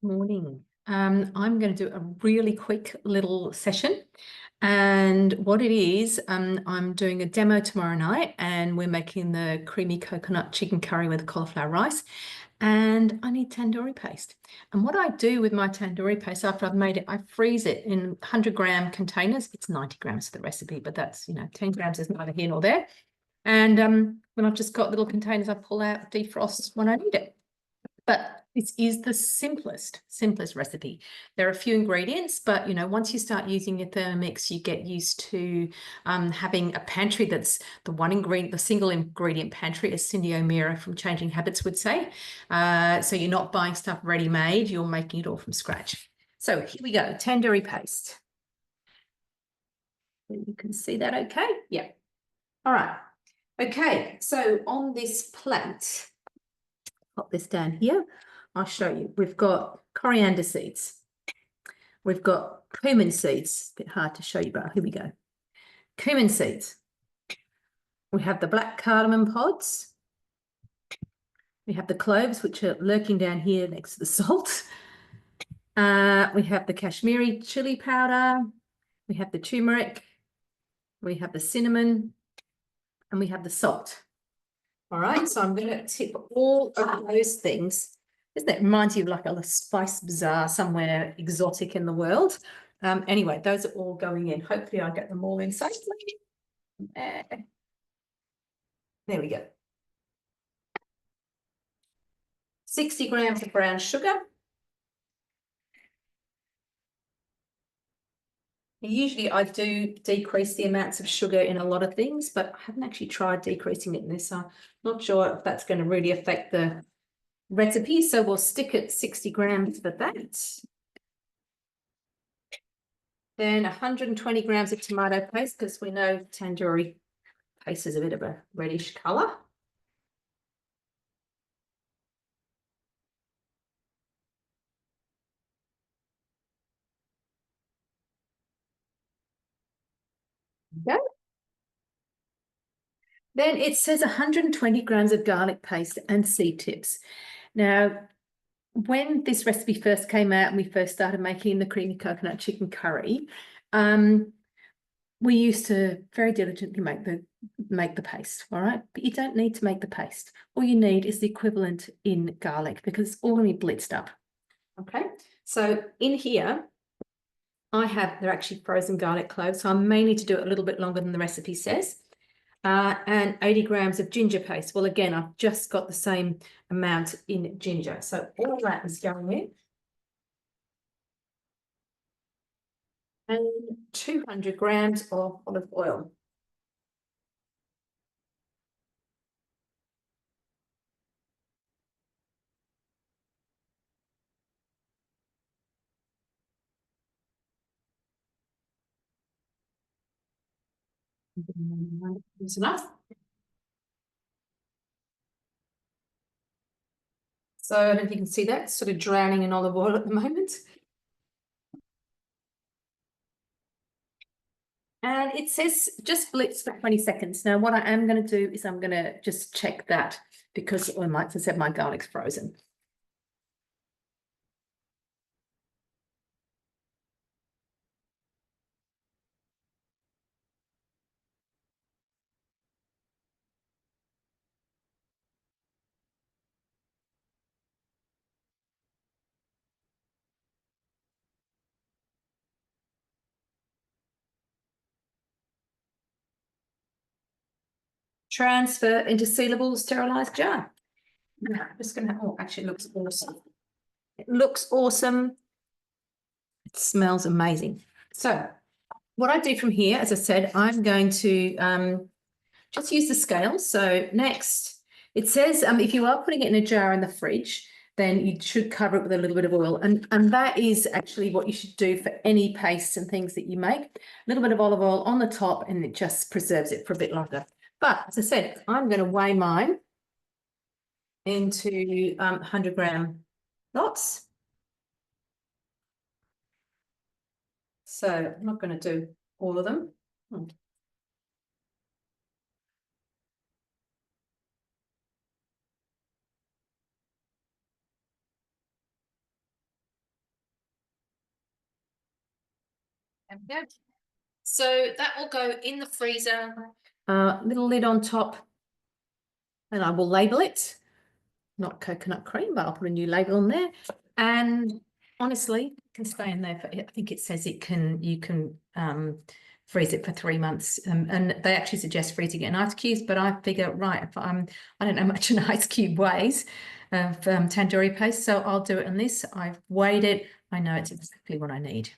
Morning. I'm going to do a really quick little session. And what it is, I'm doing a demo tomorrow night and we're making the creamy coconut chicken curry with cauliflower rice. And I need tandoori paste. And what I do with my tandoori paste after I've made it, I freeze it in 100-gram containers. It's 90 grams for the recipe, but that's, 10 grams is neither here nor there. And when I've just got little containers, I pull out, defrost when I need it. But it is the simplest recipe. There are a few ingredients, but once you start using your Thermomix, you get used to having a pantry that's the single ingredient pantry, as Cindy O'Meara from Changing Habits would say. So you're not buying stuff ready-made, you're making it all from scratch. So here we go, tandoori paste. You can see that okay? Yeah. All right. Okay, so on this plate, pop this down here. I'll show you. We've got coriander seeds. We've got cumin seeds. A bit hard to show you, but here we go. Cumin seeds. We have the black cardamom pods. We have the cloves, which are lurking down here next to the salt. We have the Kashmiri chili powder. We have the turmeric. We have the cinnamon. And we have the salt. All right, so I'm going to tip all of those things. Doesn't that remind you of like a spice bazaar somewhere exotic in the world? Anyway, those are all going in. Hopefully I'll get them all in safely. There we go. 60 grams of brown sugar. Usually I do decrease the amounts of sugar in a lot of things, but I haven't actually tried decreasing it in this. So I'm not sure if that's going to really affect the recipe. So we'll stick at 60 grams for that. Then 120 grams of tomato paste, because we know tandoori paste is a bit of a reddish colour. Okay. Then it says 120 grams of garlic paste and seed tips. Now, when this recipe first came out and we first started making the creamy coconut chicken curry, we used to very diligently make the paste, all right? But you don't need to make the paste. All you need is the equivalent in garlic because it's all going to be blitzed up, okay? So in here, they're actually frozen garlic cloves, so I may need to do it a little bit longer than the recipe says. And 80 grams of ginger paste. Well, again, I've just got the same amount in ginger. So all that is going in. And 200 grams of olive oil. That's enough. So I don't know if you can see that, it's sort of drowning in olive oil at the moment. And it says just blitz for 20 seconds. Now, what I am going to do is I'm going to just check that because, like I said, my garlic's frozen. Transfer into sealable sterilized jar. I'm just going to, oh, actually it looks awesome. It looks awesome. It smells amazing. So what I do from here, as I said, I'm going to just use the scale. So next, it says if you are putting it in a jar in the fridge, then you should cover it with a little bit of oil. And that is actually what you should do for any pastes and things that you make. A little bit of olive oil on the top and it just preserves it for a bit longer. But as I said, I'm going to weigh mine into 100-gram lots. So I'm not going to do all of them. There we go. So that will go in the freezer. Little lid on top, and I will label it. Not coconut cream, but I'll put a new label on there. And honestly, it can stay in there for, I think it says you can freeze it for 3 months. And they actually suggest freezing it in ice cubes, but I figure, right, if I don't know much an ice cube weighs of tandoori paste, so I'll do it on this. I've weighed it. I know it's exactly what I need.